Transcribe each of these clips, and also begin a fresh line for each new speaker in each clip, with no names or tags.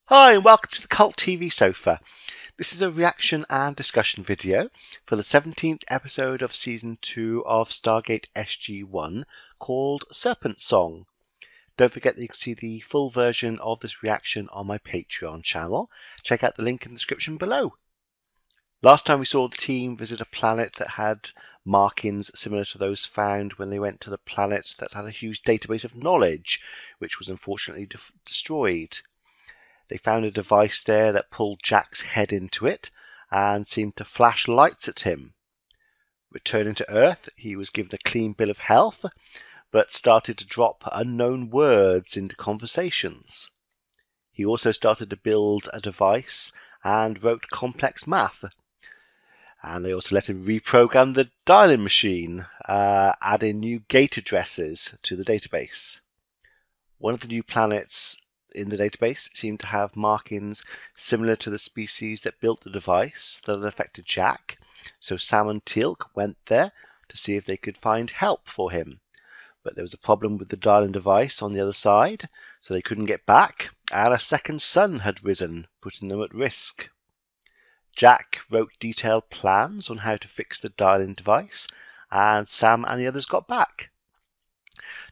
Hi and welcome to the Cult TV Sofa. This is a reaction and discussion video for the 17th episode of Season 2 of Stargate SG1 called Serpent Song. Don't forget that you can see the full version of this reaction on my Patreon channel. Check out the link in the description below. Last time we saw the team visit a planet that had markings similar to those found when they went to the planet that had a huge database of knowledge, which was unfortunately destroyed. They found a device there that pulled Jack's head into it and seemed to flash lights at him. Returning to Earth, he was given a clean bill of health, but started to drop unknown words into conversations. He also started to build a device and wrote complex math. And they also let him reprogram the dialing machine, adding new gate addresses to the database. One of the new planets in the database seemed to have markings similar to the species that built the device that had affected Jack, so Sam and Teal'c went there to see if they could find help for him. But there was a problem with the dialing device on the other side, so they couldn't get back, and a second sun had risen, putting them at risk. Jack wrote detailed plans on how to fix the dialing device, and Sam and the others got back.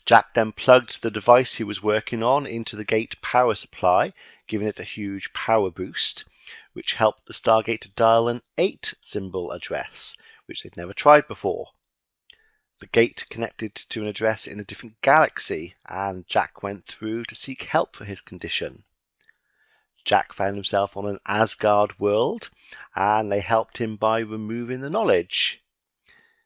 Jack then plugged the device he was working on into the gate power supply, giving it a huge power boost, which helped the Stargate to dial an 8 symbol address, which they'd never tried before. The gate connected to an address in a different galaxy, and Jack went through to seek help for his condition. Jack found himself on an Asgard world, and they helped him by removing the knowledge.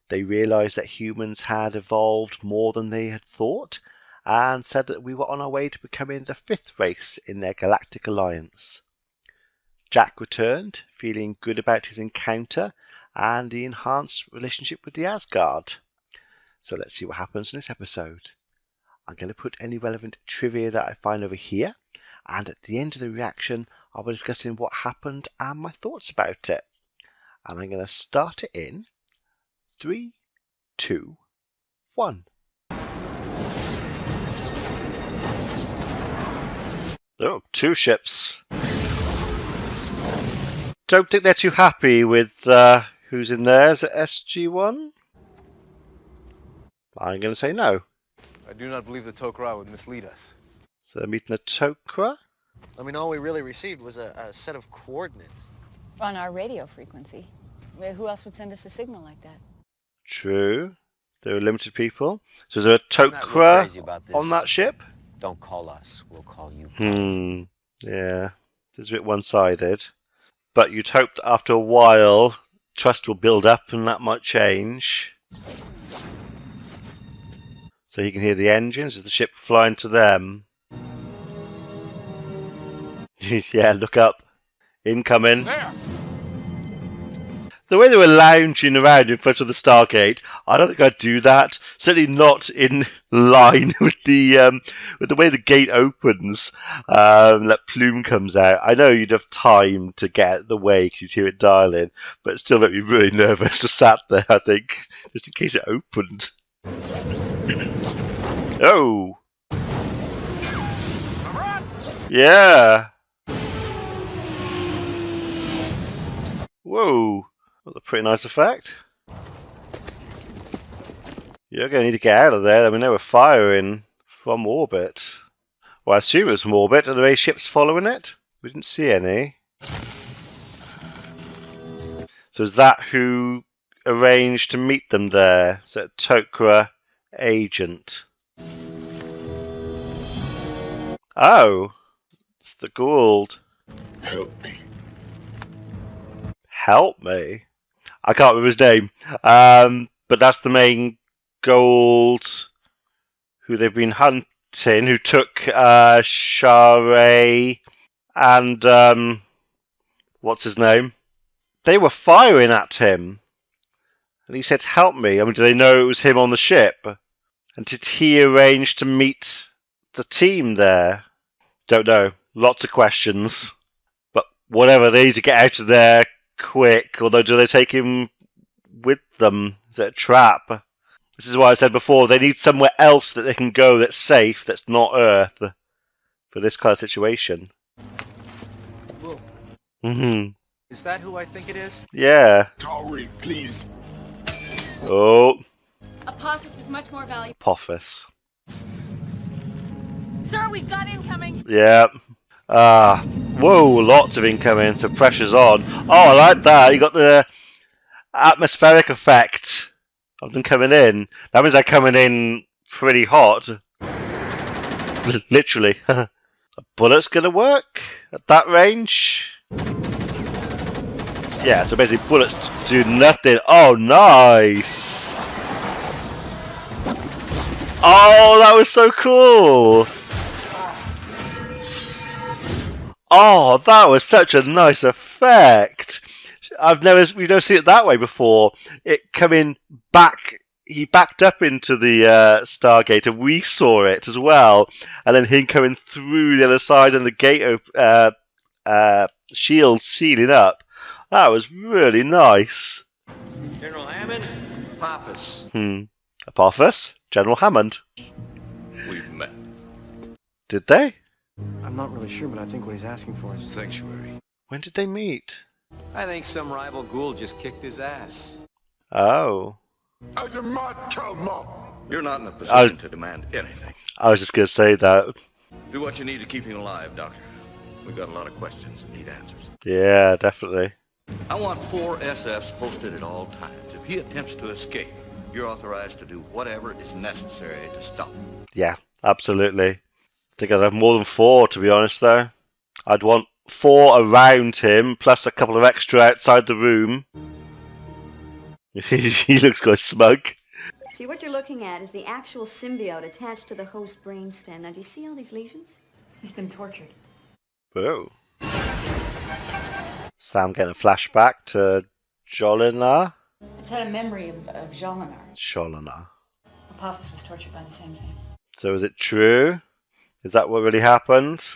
They realized that humans had evolved more than they had thought, and said that we were on our way to becoming the 5th race in their galactic alliance. Jack returned, feeling good about his encounter and the enhanced relationship with the Asgard. So let's see what happens in this episode. I'm going to put any relevant trivia that I find over here, and at the end of the reaction I'll be discussing what happened and my thoughts about it. And I'm going to start it in 3, 2, 1. Oh, 2 ships. Don't think they're too happy with who's in there. Is it SG1? I'm going to say no.
I do not believe the Tok'ra would mislead us.
So they're meeting a Tok'ra?
I mean, all we really received was a set of coordinates.
On our radio frequency. Who else would send us a signal like that?
True. There are limited people. So is there a Tok'ra on that ship?
Don't call us. We'll call you.
Yeah. It's a bit one-sided. But you'd hope that after a while, trust will build up and that might change. So you can hear the engines as the ship flying to them. Yeah, look up. Incoming.
There!
The way they were lounging around in front of the Stargate, I don't think I'd do that. Certainly not in line with the way the gate opens. That plume comes out. I know you'd have time to get out of the way because you'd hear it dialing, but it still made me really nervous to sat there, I think, just in case it opened. Oh! Yeah! Whoa! That's a pretty nice effect. You're going to need to get out of there. I mean, they were firing from orbit. Well, I assume it was from orbit. Are there any ships following it? We didn't see any. So is that who arranged to meet them there? Is that Tok'ra agent? Oh! It's the Gould. Help me. I can't remember his name. But that's the main Gould who they've been hunting, who took Share and what's his name? They were firing at him. And he said, help me. I mean, do they know it was him on the ship? And did he arrange to meet the team there? Don't know. Lots of questions. But whatever, they need to get out of there quick. Although, do they take him with them? Is it a trap? This is why I said before, they need somewhere else that they can go that's safe, that's not Earth, for this kind of situation.
Whoa.
Mm-hmm.
Is that who I think it is?
Yeah.
Towery, please.
Oh,
Apophis is much more valuable.
Apophis.
Sir, we've got incoming.
Yeah. Whoa, lots of incoming, so pressure's on. Oh, I like that. You got the atmospheric effect of them coming in. That means they're coming in pretty hot. Literally. A bullet's gonna work at that range? Yeah, so basically bullets do nothing. Oh, nice! Oh, that was so cool! Oh, that was such a nice effect. We've never seen it that way before. It coming back, he backed up into the Stargate, and we saw it as well. And then him coming through the other side, and the gate shield sealing up. That was really nice.
General Hammond, Apophis.
Apophis, General Hammond.
We've met.
Did they?
I'm not really sure, but I think what he's asking for is...
Sanctuary.
When did they meet?
I think some rival ghoul just kicked his ass.
Oh.
I demand Kalma.
You're not in a position to demand anything.
I was just going to say that.
Do what you need to keep him alive, Doctor. We've got a lot of questions and need answers.
Yeah, definitely.
I want 4 SFs posted at all times. If he attempts to escape, you're authorized to do whatever is necessary to stop him.
Yeah, absolutely. I think I'd have more than 4, to be honest, though. I'd want 4 around him, plus a couple of extra outside the room. He looks quite smug.
See, what you're looking at is the actual symbiote attached to the host brainstem. Now, do you see all these lesions?
He's been tortured.
Oh. Sam getting a flashback to Jolinar.
It's had a memory of Jolinar.
Jolinar.
Apophis was tortured by the same thing.
So is it true? Is that what really happened?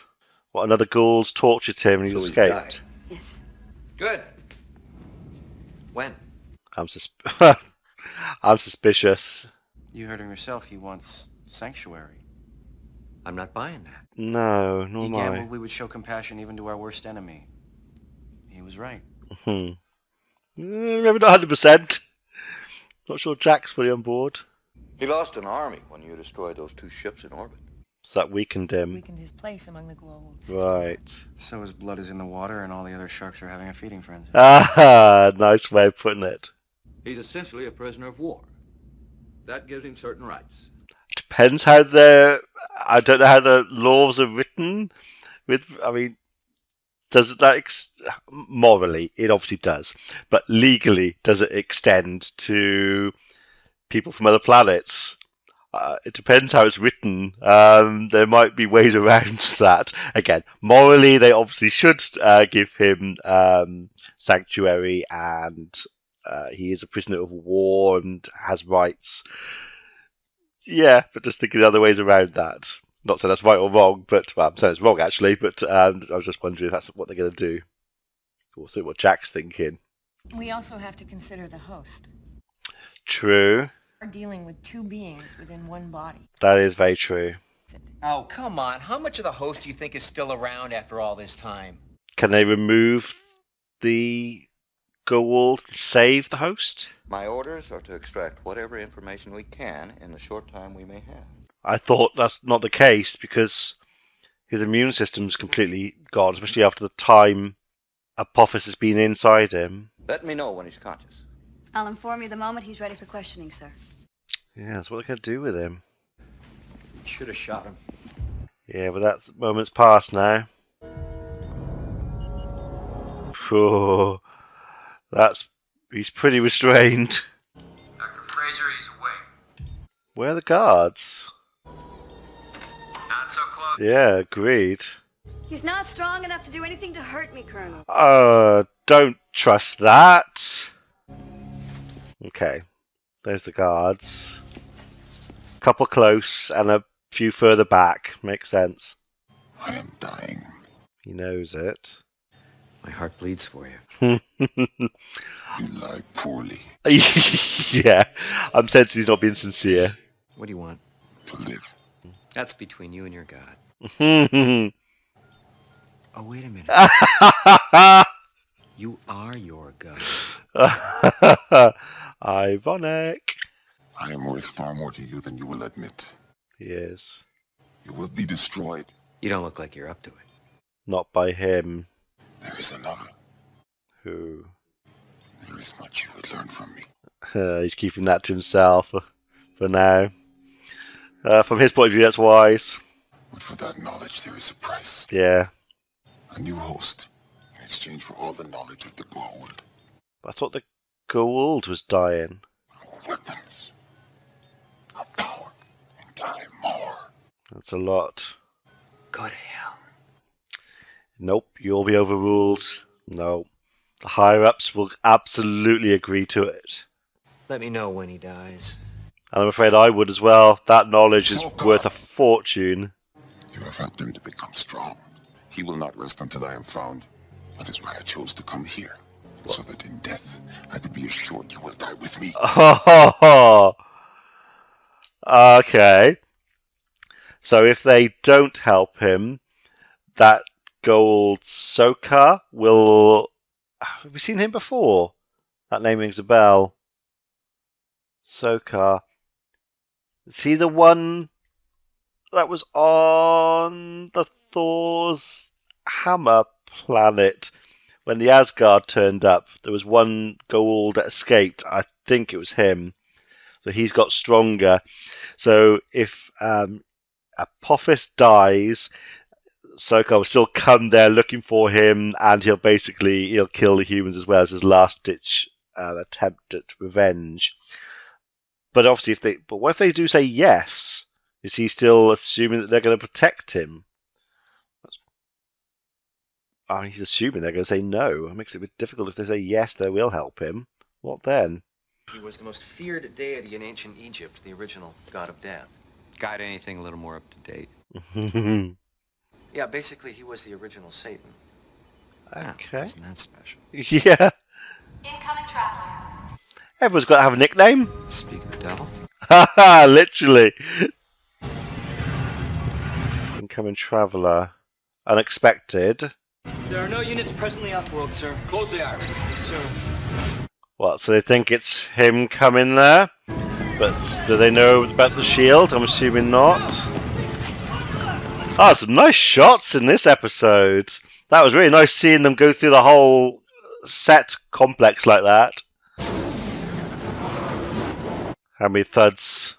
What, another ghoul's tortured him and he
So he's
escaped?
died.
Yes.
Good. When?
I'm suspicious.
You heard him yourself. He wants sanctuary.
I'm not buying that.
No, nor
He
am I.
gambled we would show compassion even to our worst enemy. He was right.
Maybe not 100%. Not sure Jack's fully on board.
He lost an army when you destroyed those 2 ships in orbit.
So that weakened him.
Weakened his place among the global system.
Right.
So his blood is in the water and all the other sharks are having a feeding frenzy.
Ah, nice way of putting it.
He's essentially a prisoner of war. That gives him certain rights.
Depends how I don't know how the laws are written. Does that morally? It obviously does, but legally, does it extend to people from other planets? It depends how it's written. There might be ways around that. Again, morally, they obviously should give him sanctuary, and he is a prisoner of war and has rights. Yeah, but just thinking other ways around that. Not saying that's right or wrong, but well, I'm saying it's wrong actually. But I was just wondering if that's what they're going to do. We'll see what Jack's thinking.
We also have to consider the host.
True.
We're dealing with 2 beings within one body.
That is very true.
Oh, come on. How much of the host do you think is still around after all this time?
Can they remove the Goa'uld and save the host?
My orders are to extract whatever information we can in the short time we may have.
I thought that's not the case because his immune system's completely gone, especially after the time Apophis has been inside him.
Let me know when he's conscious.
I'll inform you the moment he's ready for questioning, sir.
Yeah, that's what they're going to do with him.
Should have shot him.
Yeah, but that moment's past now. Oh, he's pretty restrained.
Dr. Fraser, he's away.
Where are the guards?
Not so close.
Yeah, agreed.
He's not strong enough to do anything to hurt me, Colonel.
Don't trust that. Okay, there's the guards. Couple close and a few further back. Makes sense.
I am dying.
He knows it.
My heart bleeds for you.
You lie poorly.
Yeah, I'm sensing he's not being sincere.
What do you want?
To live.
That's between you and your God. Oh, wait a minute. You are your god.
Ironic.
I am worth far more to you than you will admit.
He is.
You will be destroyed.
You don't look like you're up to it.
Not by him.
There is another.
Who?
There is much you would learn from me.
He's keeping that to himself for now. From his point of view, that's wise.
But for that knowledge, there is a price.
Yeah.
A new host in exchange for all the knowledge of the Goa'uld.
But I thought the Goa'uld was dying.
Weapons. A power. And time more.
That's a lot.
Go to hell.
Nope, you'll be overruled. No. The higher-ups will absolutely agree to it.
Let me know when he dies.
And I'm afraid I would as well. That knowledge is
So
worth a fortune.
You have helped him to become strong. He will not rest until I am found. That is why I chose to come here. So that in death, I could be assured you will die with me.
Okay. So if they don't help him, that Goa'uld Sokar will... Have we seen him before? That name rings a bell. Sokar. Is he the one that was on the Thor's hammer planet when the Asgard turned up? There was one Goa'uld that escaped. I think it was him. So he's got stronger. So if Apophis dies, Sokar will still come there looking for him, and he'll kill the humans as well as his last-ditch attempt at revenge. But obviously, but what if they do say yes? Is he still assuming that they're going to protect him? I mean, he's assuming they're going to say no. It makes it a bit difficult. If they say yes, they will help him. What then?
He was the most feared deity in ancient Egypt, the original god of death.
Got anything a little more up to date?
Yeah, basically he was the original Satan.
Okay.
Wasn't that special?
Yeah.
Incoming traveler.
Everyone's got to have a nickname.
Speak of the devil.
Haha, literally. Incoming traveller. Unexpected.
There are no units presently off-world, sir.
Close the iris.
Yes, sir.
What, so they think it's him coming there? But do they know about the shield? I'm assuming not. Oh, some nice shots in this episode. That was really nice seeing them go through the whole set complex like that. How many thuds?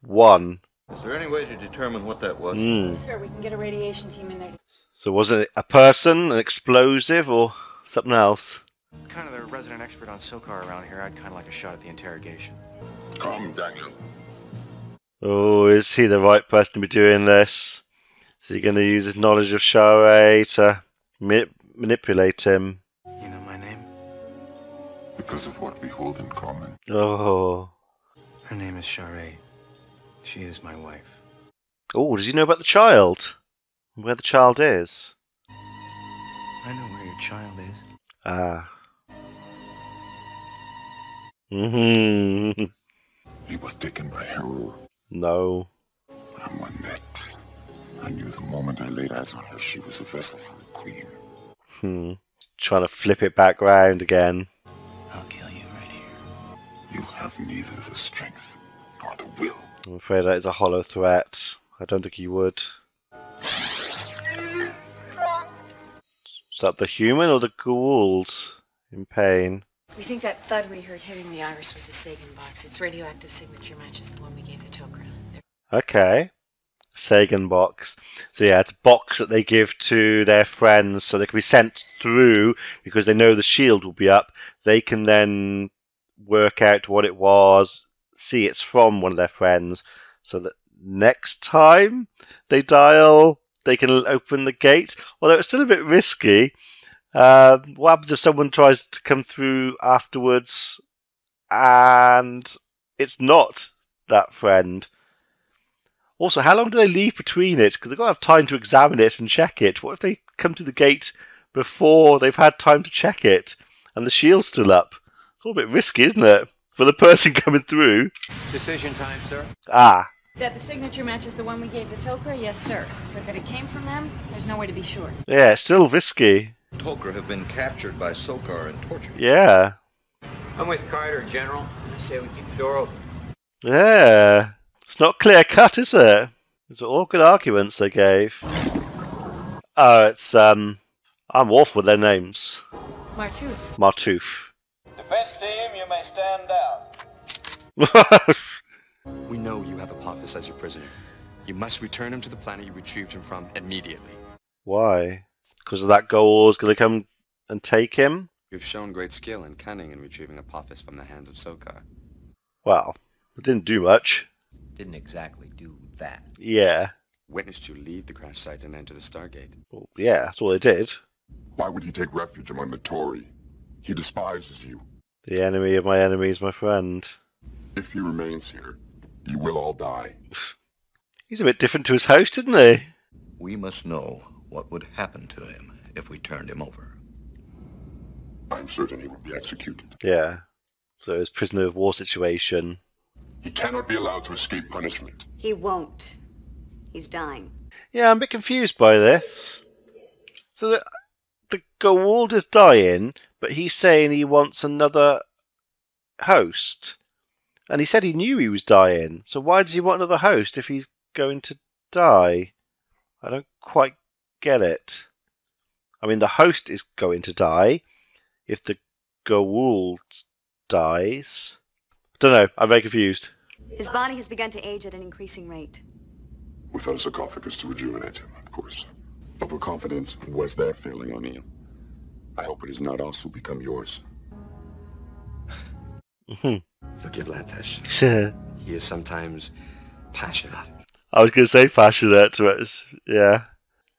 One.
Is there any way to determine what that was?
Sir, we can get a radiation team in there.
So was it a person, an explosive, or something else?
Kind of the resident expert on Sokar around here. I'd kind of like a shot at the interrogation.
Come, Daniel.
Oh, is he the right person to be doing this? Is he going to use his knowledge of Shara to manipulate him?
You know my name?
Because of what we hold in common.
Oh.
Her name is Shara. She is my wife.
Oh, does he know about the child? Where the child is?
I know where your child is.
Ah. Mm-hmm.
He was taken by Heru.
No.
I'm one net. I knew the moment I laid eyes on her, she was a vessel for a queen.
Trying to flip it back round again.
I'll kill you right here.
You have neither the strength nor the will.
I'm afraid that is a hollow threat. I don't think he would. Is that the human or the Goa'uld in pain?
We think that thud we heard hitting the iris was a Sagan box. Its radioactive signature matches the one we gave the Tok'ra.
Okay. Sagan box. So yeah, it's a box that they give to their friends so they can be sent through because they know the shield will be up. They can then work out what it was, see it's from one of their friends, so that next time they dial, they can open the gate. Although it's still a bit risky. What happens if someone tries to come through afterwards and it's not that friend? Also, how long do they leave between it? Because they've got to have time to examine it and check it. What if they come to the gate before they've had time to check it and the shield's still up? It's all a bit risky, isn't it? For the person coming through.
Decision time, sir.
Ah,
That the signature matches the one we gave the Toker? Yes, sir. But that it came from them? There's no way to be sure.
Yeah, it's still risky.
Tolker have been captured by Sokar and tortured.
Yeah.
I'm with Carter, General. I say we keep the door open.
Yeah. It's not clear cut, is it? These are all good arguments they gave. Oh, it's, I'm awful with their names.
Martooth.
Martooth.
Defense team, you may stand down.
We know you have Apophis as your prisoner. You must return him to the planet you retrieved him from immediately.
Why? Because of that Goa'uld going to come and take him?
You've shown great skill and cunning in retrieving Apophis from the hands of Sokar.
Well, it didn't do much.
Didn't exactly do that.
Yeah.
Witnessed you leave the crash site and enter the Stargate.
Well, yeah, that's all they did.
Why would he take refuge among the Tory? He despises you.
The enemy of my enemy is my friend.
If he remains here, you will all die.
He's a bit different to his host, isn't he?
We must know what would happen to him if we turned him over.
I'm certain he would be executed.
Yeah. So his prisoner of war situation.
He cannot be allowed to escape punishment.
He won't. He's dying.
Yeah, I'm a bit confused by this. So the Goa'uld is dying, but he's saying he wants another host. And he said he knew he was dying. So why does he want another host if he's going to die? I don't quite get it. I mean, the host is going to die if the Goa'uld dies. Don't know. I'm very confused.
His body has begun to age at an increasing rate.
Without a sarcophagus to rejuvenate him, of course. Overconfidence was their failing, O'Neill. I hope it has not also become yours.
Forgive Lantesh. He is sometimes passionate.
I was going to say passionate, but yeah,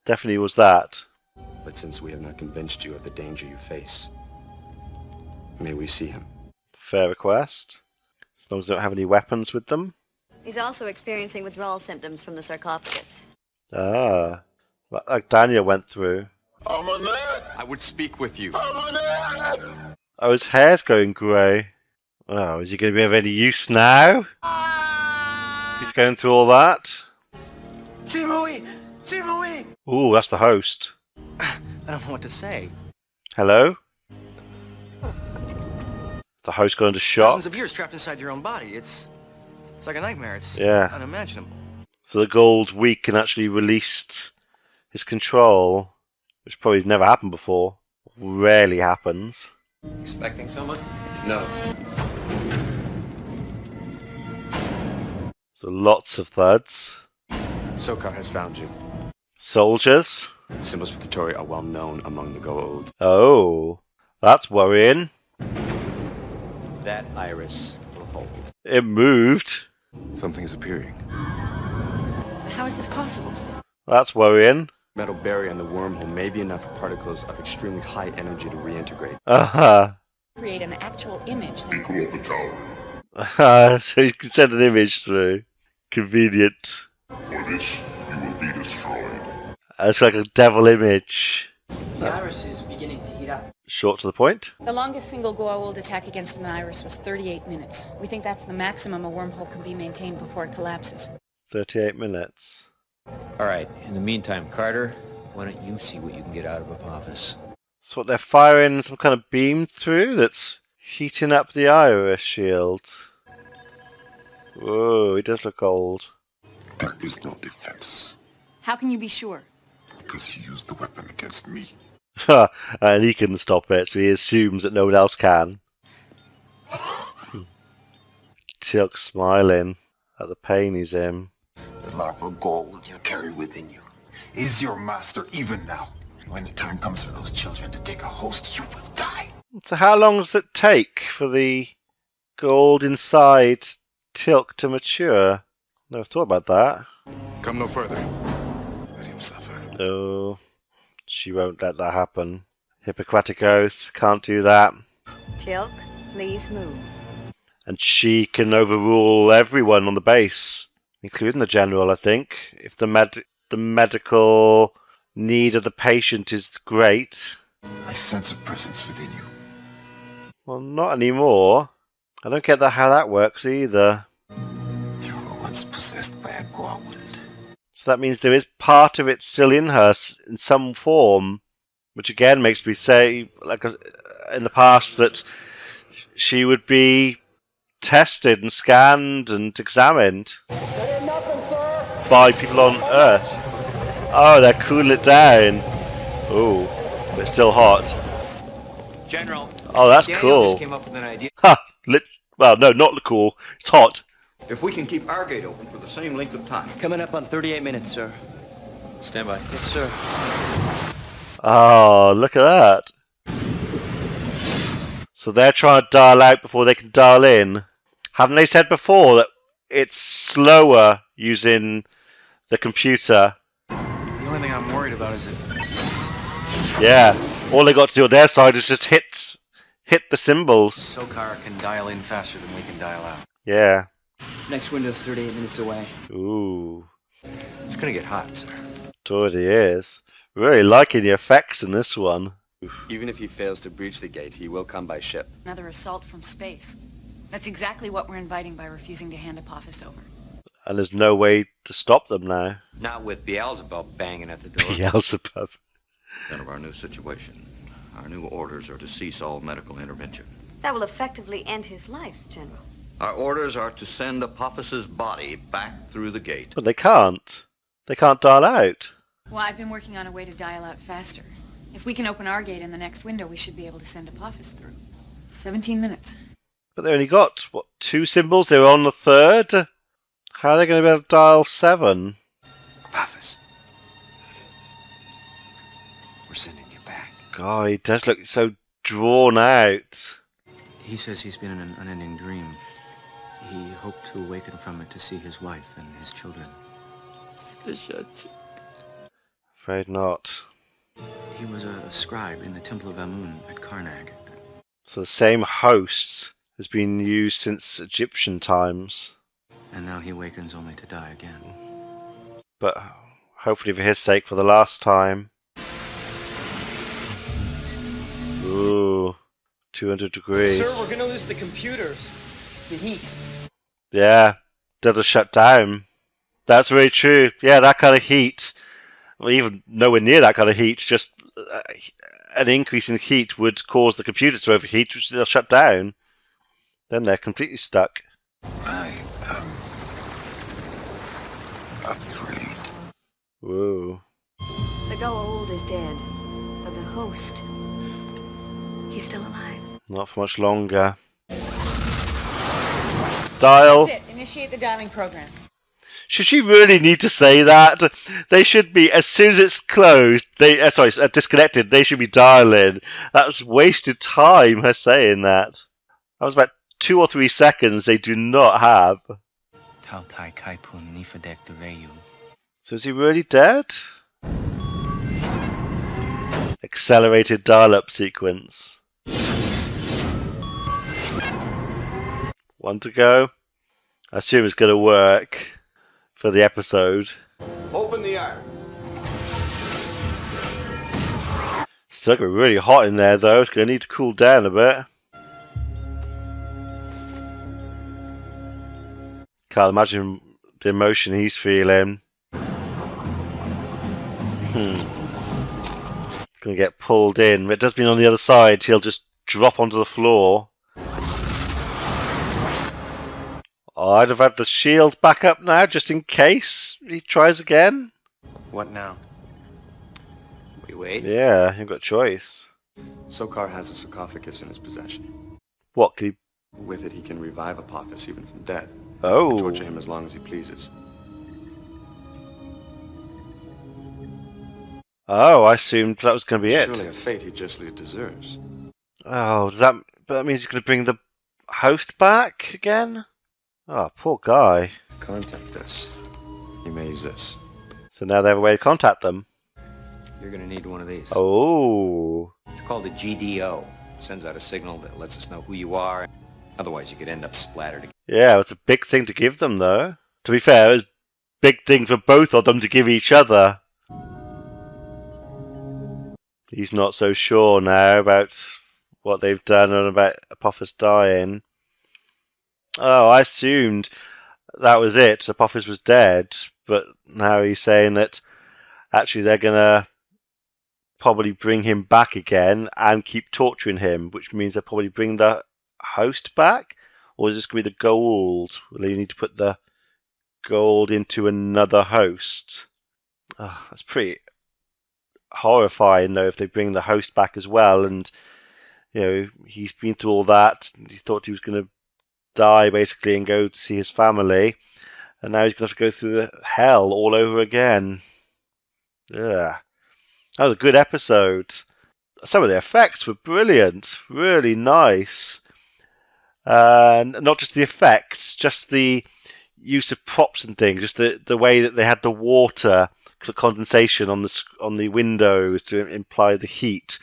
definitely was that.
But since we have not convinced you of the danger you face, may we see him?
Fair request. As long as they don't have any weapons with them.
He's also experiencing withdrawal symptoms from the sarcophagus.
Ah, like Daniel went through.
I would speak with you.
Oh, his hair's going grey. Oh, is he going to be of any use now? He's going through all that.
Timothy! Timothy!
Ooh, that's the host.
I don't know what to say.
Hello? Is the host going to shock?
Thousands of years trapped inside your own body. It's like a nightmare. It's unimaginable.
So the Goa'uld weak and actually released his control, which probably has never happened before. Rarely happens.
Expecting someone?
No.
So lots of thuds.
Sokar has found you.
Soldiers.
Symbols for the Tory are well known among the Goa'uld.
Oh, that's worrying.
That iris will hold.
It moved.
Something is appearing.
How is this possible?
That's worrying.
Metal barrier in the wormhole may be enough for particles of extremely high energy to reintegrate.
Uh-huh.
Create an actual image.
Equal of the tower.
So you can send an image through. Convenient.
For this, you will be destroyed.
It's like a devil image.
The iris is beginning to heat up.
Short to the point.
The longest single Goa'uld attack against an iris was 38 minutes. We think that's the maximum a wormhole can be maintained before it collapses.
38 minutes.
All right. In the meantime, Carter, why don't you see what you can get out of Apophis?
So what, they're firing some kind of beam through that's heating up the iris shield. Whoa, he does look old.
There is no defense,
How can you be sure?
because he used the weapon against me.
And he can stop it, so he assumes that no one else can. Teal'c smiling at the pain he's in.
The lava Goa'uld you carry within you is your master even now. And when the time comes for those children to take a host, you will die.
So how long does it take for the gold inside Teal'c to mature? Never thought about that.
Come no further.
Let him suffer.
No, she won't let that happen. Hippocratic oath, can't do that.
Teal'c, please move.
And she can overrule everyone on the base, including the general, I think. If the medical need of the patient is great.
I sense a presence within you.
Well, not anymore. I don't get how that works either.
You are once possessed by a Goa'uld.
So that means there is part of it still in her in some form, which again makes me say, like in the past, that she would be tested and scanned and examined by people on Earth. Oh, they're cooling it down. Oh, but it's still hot.
General.
Oh, that's
Daniel
cool.
just came up with an idea.
Ha! Well, no, not cool. It's hot.
If we can keep our gate open for the same length of time.
Coming up on 38 minutes, sir.
Stand by.
Yes, sir.
Oh, look at that. So they're trying to dial out before they can dial in. Haven't they said before that it's slower using the computer?
The only thing I'm worried about is that...
Yeah. All they got to do on their side is just hit the symbols.
Sokar can dial in faster than we can dial out.
Yeah.
Next window's 38 minutes away.
Ooh.
It's gonna get hot, sir.
It already is. Really liking the effects in this one.
Even if he fails to breach the gate, he will come by ship.
Another assault from space. That's exactly what we're inviting by refusing to hand Apophis over.
And there's no way to stop them now.
Not with Beelzebub banging at the door.
Beelzebub.
Of our new situation. Our new orders are to cease all medical intervention.
That will effectively end his life, General.
Our orders are to send Apophis's body back through the gate.
But they can't. They can't dial out.
Well, I've been working on a way to dial out faster. If we can open our gate in the next window, we should be able to send Apophis through. 17 minutes.
But they only got, what, 2 symbols? They were on the 3rd? How are they going to be able to dial 7?
Apophis. We're sending you back.
God, he does look so drawn out.
He says he's been in an unending dream. He hoped to awaken from it to see his wife and his children.
Afraid not.
He was a scribe in the Temple of Amun at Karnak.
So the same host has been used since Egyptian times.
And now he awakens only to die again.
But hopefully for his sake, for the last time. Ooh, 200 degrees.
Sir, we're gonna lose the computers. The heat.
Yeah, they'll shut down. That's very true. Yeah, that kind of heat, well, even nowhere near that kind of heat, just an increase in heat would cause the computers to overheat, which they'll shut down. Then they're completely stuck.
I am afraid.
Whoa.
The Goa'uld is dead, but the host, he's still alive.
Not for much longer. Dial.
That's it. Initiate the dialing program.
Should she really need to say that? They should be, as soon as it's closed, disconnected, they should be dialing. That was wasted time, her saying that. That was about 2 or 3 seconds they do not have. So is he really dead? Accelerated dial-up sequence. 1 to go. I assume it's going to work for the episode.
Open the iron.
Still going to be really hot in there though. It's going to need to cool down a bit. Can't imagine the emotion he's feeling. It's going to get pulled in. If it does mean on the other side, he'll just drop onto the floor. Oh, I'd have had the shield back up now, just in case he tries again.
What now?
We wait.
Yeah, you've got a choice.
Sokar has a sarcophagus in his possession.
What, can he...
With it, he can revive Apophis even from death.
Oh.
Torture him as long as he pleases.
Oh, I assumed that was going to be it.
Surely a fate he justly deserves.
Oh, but that means he's going to bring the host back again? Oh, poor guy.
To contact us, he may use this.
So now they have a way to contact them.
You're gonna need one of these.
Oh.
It's called a GDO. Sends out a signal that lets us know who you are. Otherwise, you could end up splattered.
Yeah, it's a big thing to give them, though. To be fair, it was a big thing for both of them to give each other. He's not so sure now about what they've done and about Apophis dying. Oh, I assumed that was it. Apophis was dead, but now he's saying that actually they're gonna probably bring him back again and keep torturing him, which means they'll probably bring the host back, or is this going to be the gold? Will they need to put the gold into another host? Oh, that's pretty horrifying, though, if they bring the host back as well. And he's been through all that. He thought he was going to die basically and go to see his family, and now he's going to have to go through the hell all over again. Yeah, that was a good episode. Some of the effects were brilliant, really nice. And not just the effects, just the use of props and things, just the way that they had the water condensation on the windows to imply the heat.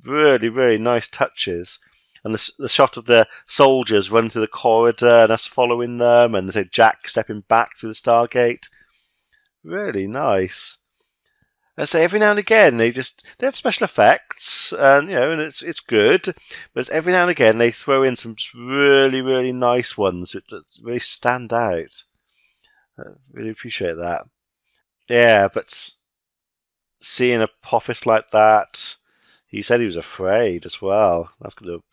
Really, really nice touches. And the shot of the soldiers running through the corridor and us following them, and say Jack stepping back through the Stargate. Really nice. I say every now and again they have special effects, and and it's good, but it's every now and again they throw in some really, really nice ones that really stand out. I really appreciate that. Yeah, but seeing Apophis like that, he said he was afraid as well. That's going to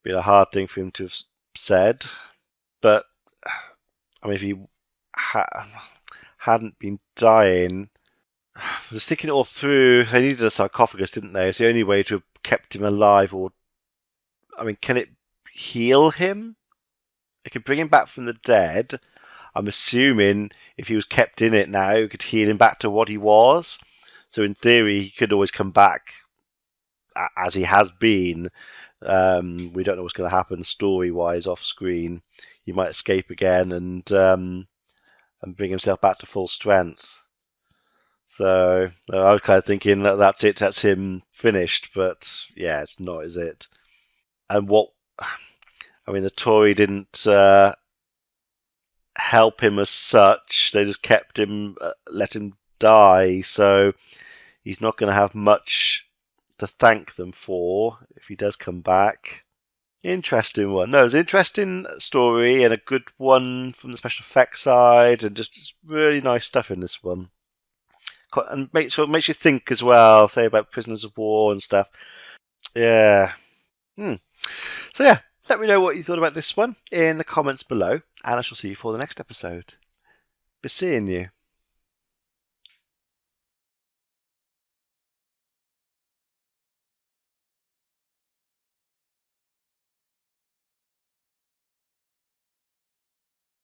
be a hard thing for him to have said. But I mean, if he hadn't been dying, they're sticking it all through. They needed a sarcophagus, didn't they? It's the only way to have kept him alive. Or, I mean, can it heal him? It could bring him back from the dead. I'm assuming if he was kept in it now, it could heal him back to what he was. So in theory, he could always come back as he has been. We don't know what's going to happen story-wise off screen. He might escape again and bring himself back to full strength. So I was kind of thinking that's it, that's him finished. But yeah, it's not, is it? And the Tory didn't help him as such. They just kept him, let him die. So he's not going to have much to thank them for if he does come back. Interesting one. No, it's an interesting story and a good one from the special effects side, and just really nice stuff in this one. And makes you think as well, say about prisoners of war and stuff. Yeah. So yeah, let me know what you thought about this one in the comments below, and I shall see you for the next episode. Be seeing you.